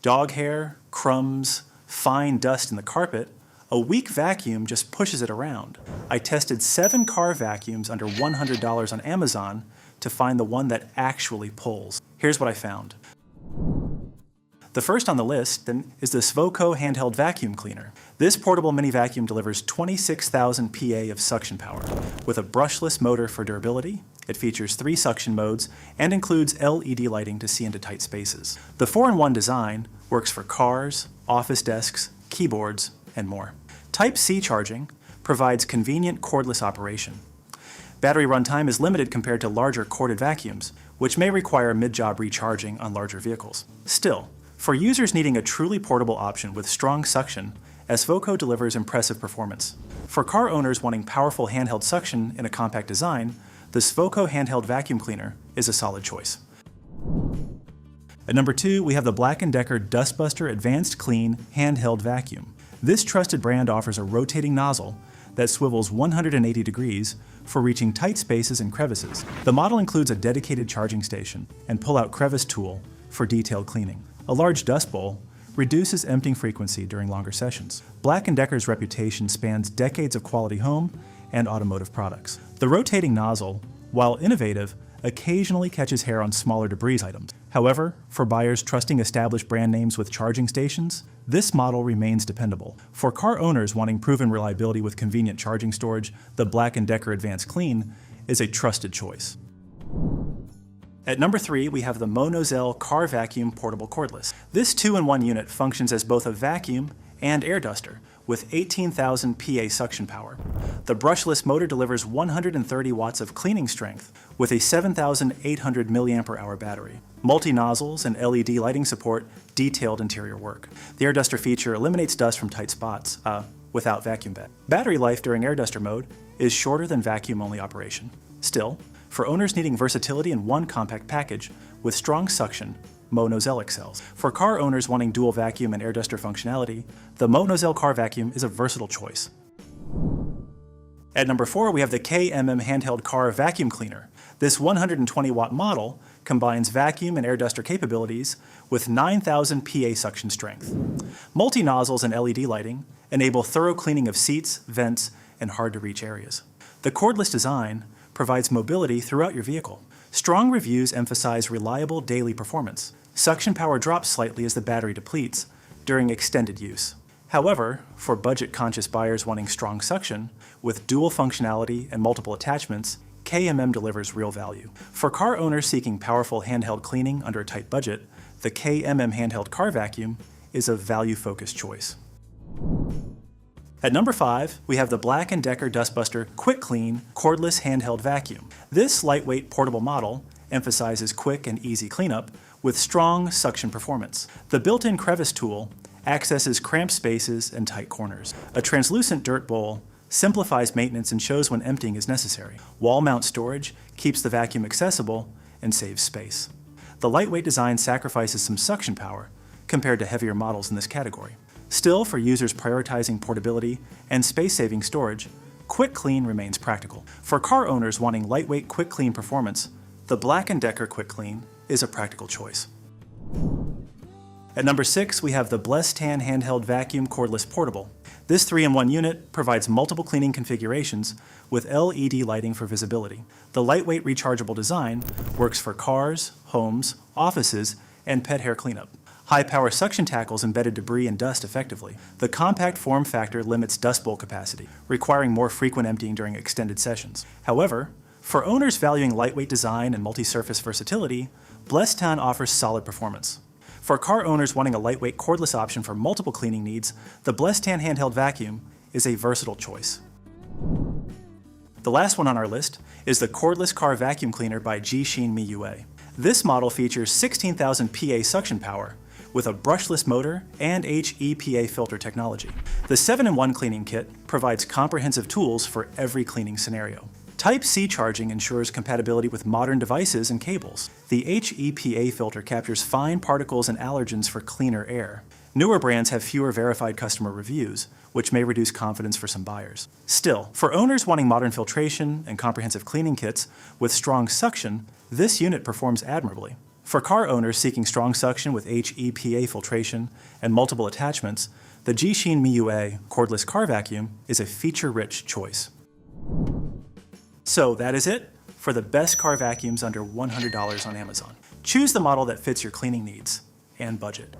Dog hair, crumbs, fine dust in the carpet, a weak vacuum just pushes it around. I tested 7 car vacuums under $100 on Amazon to find the one that actually pulls. Here's what I found. The first on the list then is the Svoko handheld vacuum cleaner. This portable mini vacuum delivers 26,000 PA of suction power. With a brushless motor for durability, it features 3 suction modes and includes LED lighting to see into tight spaces. The 4-in-1 design works for cars, office desks, keyboards, and more. Type-C charging provides convenient cordless operation. Battery runtime is limited compared to larger corded vacuums, which may require mid-job recharging on larger vehicles. Still, for users needing a truly portable option with strong suction, Svoko delivers impressive performance. For car owners wanting powerful handheld suction in a compact design, the Svoko handheld vacuum cleaner is a solid choice. At number 2, we have the BLACK+DECKER dustbuster AdvancedClean handheld vacuum. This trusted brand offers a rotating nozzle that swivels 180 degrees for reaching tight spaces and crevices. The model includes a dedicated charging station and pull-out crevice tool for detailed cleaning. A large dust bowl reduces emptying frequency during longer sessions. BLACK+DECKER's reputation spans decades of quality home and automotive products. The rotating nozzle, while innovative, occasionally catches hair on smaller debris items. However, for buyers trusting established brand names with charging stations, this model remains dependable. For car owners wanting proven reliability with convenient charging storage, the BLACK+DECKER AdvancedClean is a trusted choice. At number 3, we have the MONOZEL Car Vacuum Portable Cordless. This 2-in-1 unit functions as both a vacuum and air duster, with 18,000 PA suction power. The brushless motor delivers 130 watts of cleaning strength with a 7,800 mAh battery. Multi-nozzles and LED lighting support detailed interior work. The air duster feature eliminates dust from tight spots without vacuum bag. Battery life during air duster mode is shorter than vacuum-only operation. Still, for owners needing versatility in one compact package with strong suction, MONOZEL excels. For car owners wanting dual vacuum and air duster functionality, the MONOZEL car vacuum is a versatile choice. At number 4, we have the KMM handheld car vacuum cleaner. This 120-watt model combines vacuum and air duster capabilities with 9,000 PA suction strength. Multi-nozzles and LED lighting enable thorough cleaning of seats, vents, and hard-to-reach areas. The cordless design provides mobility throughout your vehicle. Strong reviews emphasize reliable daily performance. Suction power drops slightly as the battery depletes during extended use. However, for budget-conscious buyers wanting strong suction, with dual functionality and multiple attachments, KMM delivers real value. For car owners seeking powerful handheld cleaning under a tight budget, the KMM handheld car vacuum is a value-focused choice. At number 5, we have the BLACK+DECKER dustbuster QuickClean cordless handheld vacuum. This lightweight portable model emphasizes quick and easy cleanup with strong suction performance. The built-in crevice tool accesses cramped spaces and tight corners. A translucent dirt bowl simplifies maintenance and shows when emptying is necessary. Wall mount storage keeps the vacuum accessible and saves space. The lightweight design sacrifices some suction power compared to heavier models in this category. Still, for users prioritizing portability and space-saving storage, QuickClean remains practical. For car owners wanting lightweight QuickClean performance, the BLACK+DECKER QuickClean is a practical choice. At number 6, we have the Blestan handheld vacuum cordless portable. This 3-in-1 unit provides multiple cleaning configurations with LED lighting for visibility. The lightweight rechargeable design works for cars, homes, offices, and pet hair cleanup. High-power suction tackles embedded debris and dust effectively. The compact form factor limits dust bowl capacity, requiring more frequent emptying during extended sessions. However, for owners valuing lightweight design and multi-surface versatility, Blestan offers solid performance. For car owners wanting a lightweight cordless option for multiple cleaning needs, the Blestan handheld vacuum is a versatile choice. The last one on our list is the cordless car vacuum cleaner by JIXINMIYUE. This model features 16,000 PA suction power with a brushless motor and HEPA filter technology. The 7-in-1 cleaning kit provides comprehensive tools for every cleaning scenario. Type-C charging ensures compatibility with modern devices and cables. The HEPA filter captures fine particles and allergens for cleaner air. Newer brands have fewer verified customer reviews, which may reduce confidence for some buyers. Still, for owners wanting modern filtration and comprehensive cleaning kits with strong suction, this unit performs admirably. For car owners seeking strong suction with HEPA filtration and multiple attachments, the JIXINMIYUE cordless car vacuum is a feature-rich choice. So that is it for the best car vacuums under $100 on Amazon. Choose the model that fits your cleaning needs and budget.